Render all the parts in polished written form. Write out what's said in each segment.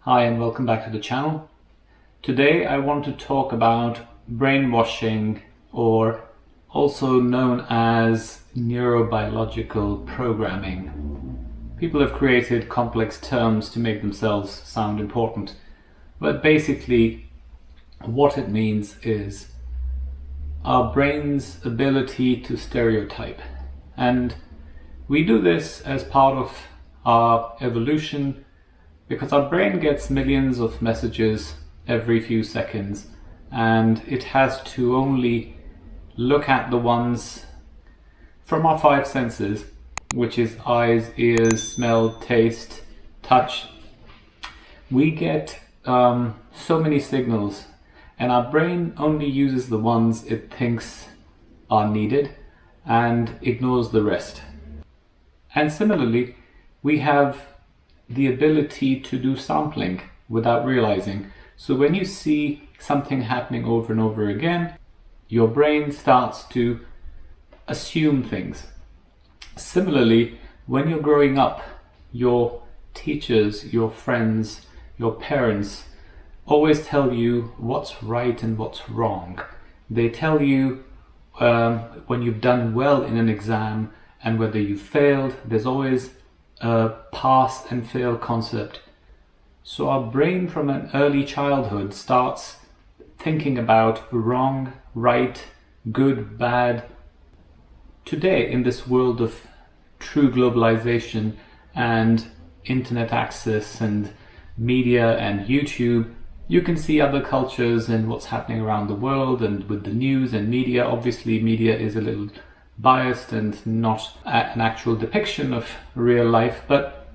Hi and welcome back to the channel. Today I want to talk about brainwashing, or also known as neurobiological programming. People have created complex terms to make themselves sound important, but basically what it means is our brain's ability to stereotype. And we do this as part of our evolution because our brain gets millions of messages every few seconds, and it has to only look at the ones from our five senses, which is eyes, ears, smell, taste, touch. We get so many signals, and our brain only uses the ones it thinks are needed and ignores the rest. And similarly, we have the ability to do sampling without realizing. So when you see something happening over and over again, your brain starts to assume things. Similarly, when you're growing up, your teachers, your friends, your parents always tell you what's right and what's wrong. They tell you when you've done well in an exam and whether you failed. There's always a pass and fail concept. So our brain from an early childhood starts thinking about wrong, right, good, bad. Today, in this world of true globalization and internet access and media and YouTube, you can see other cultures and what's happening around the world, and with the news and media. Obviously, media is a little biased and not an actual depiction of real life, but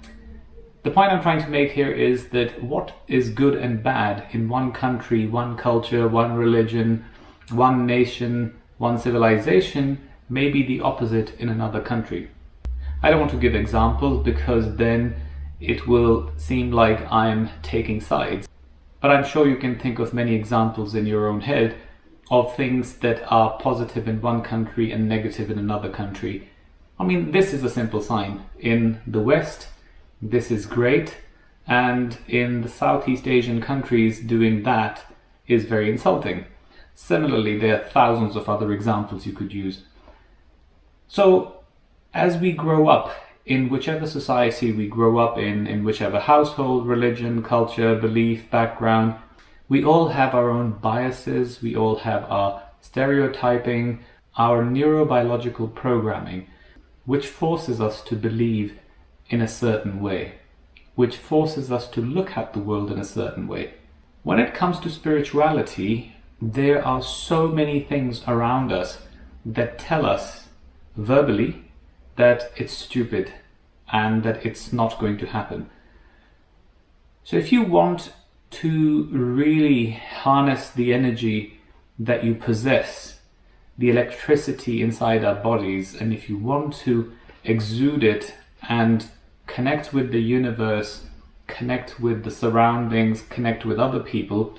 the point I'm trying to make here is that what is good and bad in one country, one culture, one religion, one nation, one civilization may be the opposite in another country. I don't want to give examples because then it will seem like I'm taking sides, but I'm sure you can think of many examples in your own head of things that are positive in one country and negative in another country. I mean, this is a simple sign. In the West, this is great, and in the Southeast Asian countries, doing that is very insulting. Similarly, there are thousands of other examples you could use. So, as we grow up, in whichever society we grow up in whichever household, religion, culture, belief, background, we all have our own biases, we all have our stereotyping, our neurobiological programming, which forces us to believe in a certain way, which forces us to look at the world in a certain way. When it comes to spirituality, there are so many things around us that tell us verbally that it's stupid and that it's not going to happen. So if you want to really harness the energy that you possess, the electricity inside our bodies, and if you want to exude it and connect with the universe, connect with the surroundings, connect with other people,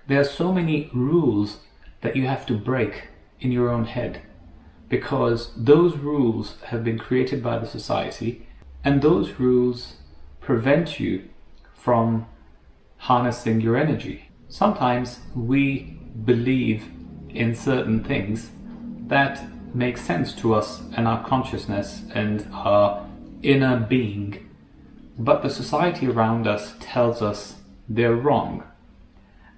there are so many rules that you have to break in your own head, because those rules have been created by the society, and those rules prevent you from harnessing your energy. Sometimes we believe in certain things that make sense to us and our consciousness and our inner being, but the society around us tells us they're wrong.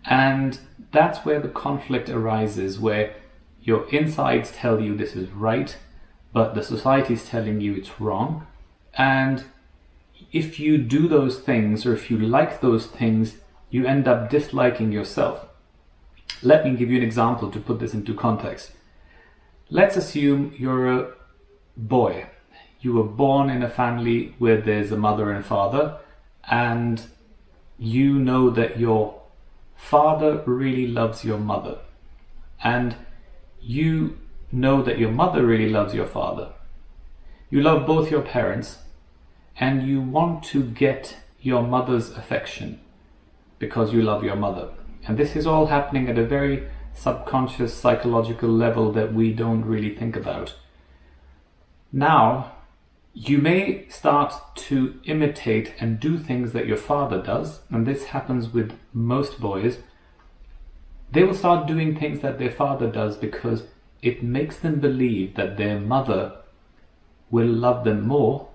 And that's where the conflict arises, where your insides tell you this is right, but the society is telling you it's wrong. And if you do those things, or if you like those things, you end up disliking yourself. Let me give you an example to put this into context. Let's assume you're a boy. You were born in a family where there's a mother and father, and you know that your father really loves your mother, and you know that your mother really loves your father. You love both your parents, and you want to get your mother's affection because you love your mother. And this is all happening at a very subconscious psychological level that we don't really think about. Now, You may start to imitate and do things that your father does, and this happens with most boys. They will start doing things that their father does because it makes them believe that their mother will love them more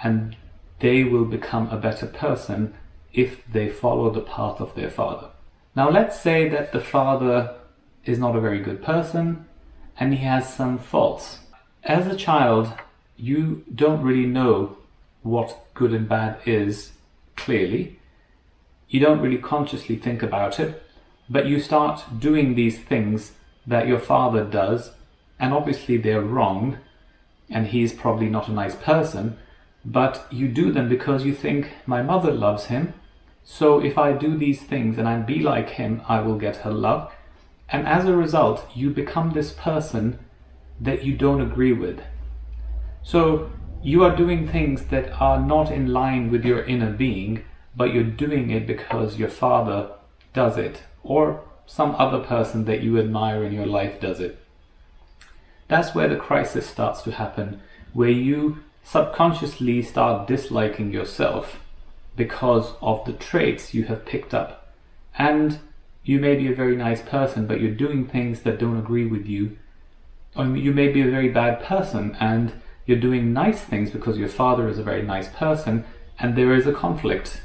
and they will become a better person if they follow the path of their father. Now let's say that the father is not a very good person and he has some faults. As a child, you don't really know what good and bad is clearly. You don't really consciously think about it, but you start doing these things that your father does, and obviously they're wrong, and he's probably not a nice person, but you do them because you think, my mother loves him, so if I do these things and I be like him, I will get her love. And as a result, you become this person that you don't agree with. So you are doing things that are not in line with your inner being, but you're doing it because your father does it, or some other person that you admire in your life does it. That's where the crisis starts to happen, where you subconsciously start disliking yourself because of the traits you have picked up. And you may be a very nice person, but you're doing things that don't agree with you. Or you may be a very bad person and you're doing nice things because your father is a very nice person, and there is a conflict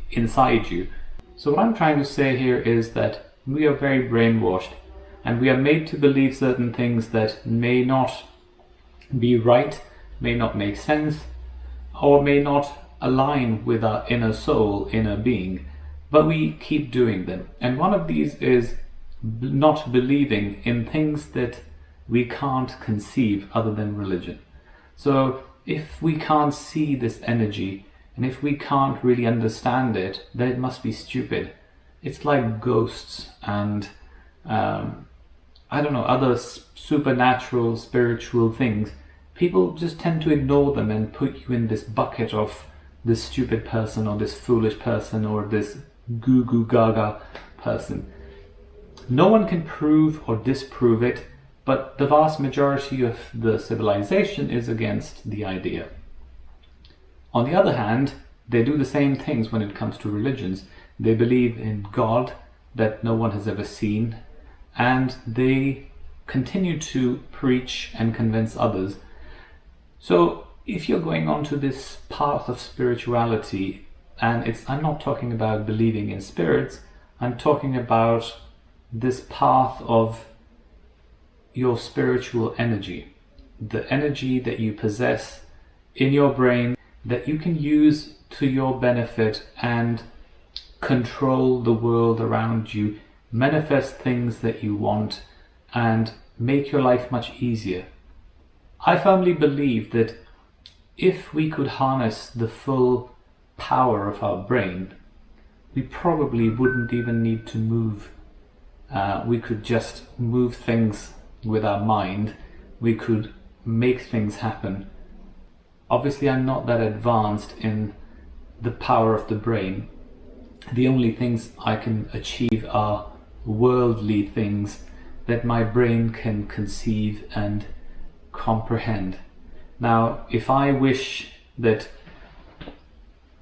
inside you. So what I'm trying to say here is that we are very brainwashed, and we are made to believe certain things that may not be right, may not make sense, or may not align with our inner soul, inner being, but we keep doing them. And one of these is not believing in things that we can't conceive other than religion. So if we can't see this energy, and if we can't really understand it, then it must be stupid. It's like ghosts and I don't know, other supernatural, spiritual things. People just tend to ignore them and put you in this bucket of this stupid person or this foolish person or this goo goo gaga person. No one can prove or disprove it, but the vast majority of the civilization is against the idea. On the other hand, they do the same things when it comes to religions. They believe in God that no one has ever seen, and they continue to preach and convince others. So if you're going on to this path of spirituality, and I'm not talking about believing in spirits, I'm talking about this path of your spiritual energy, the energy that you possess in your brain that you can use to your benefit and control the world around you, manifest things that you want, and make your life much easier. I firmly believe that if we could harness the full power of our brain, we probably wouldn't even need to move. We could just move things with our mind. We could make things happen. Obviously, I'm not that advanced in the power of the brain. The only things I can achieve are worldly things that my brain can conceive and comprehend. Now, if I wish that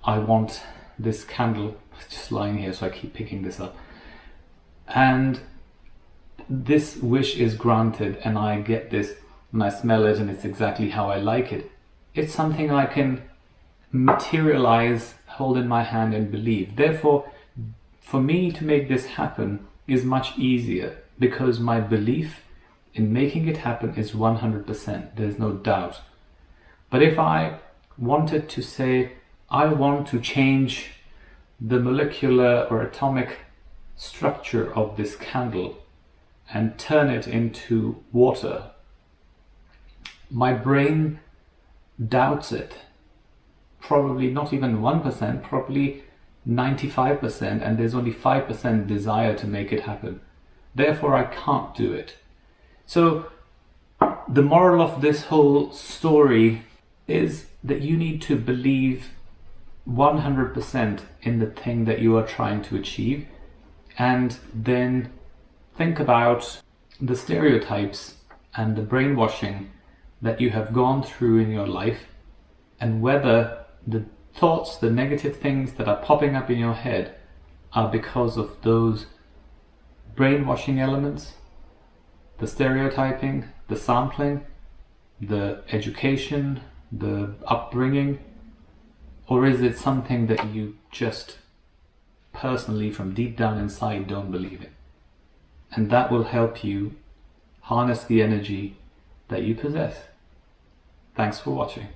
I want this candle, it's just lying here so I keep picking this up, and this wish is granted and I get this and I smell it and it's exactly how I like it, it's something I can materialize, hold in my hand and believe. Therefore, for me to make this happen is much easier because my belief in making it happen is 100%. There's no doubt. But if I wanted to say, I want to change the molecular or atomic structure of this candle and turn it into water, my brain doubts it. Probably not even 1%, probably 95%, and there's only 5% desire to make it happen. Therefore, I can't do it. So the moral of this whole story is that you need to believe 100% in the thing that you are trying to achieve, and then think about the stereotypes and the brainwashing that you have gone through in your life, and whether the thoughts, the negative things that are popping up in your head are because of those brainwashing elements, the stereotyping, the sampling, the education, the upbringing, or is it something that you just personally from deep down inside don't believe in? And that will help you harness the energy that you possess. Thanks for watching.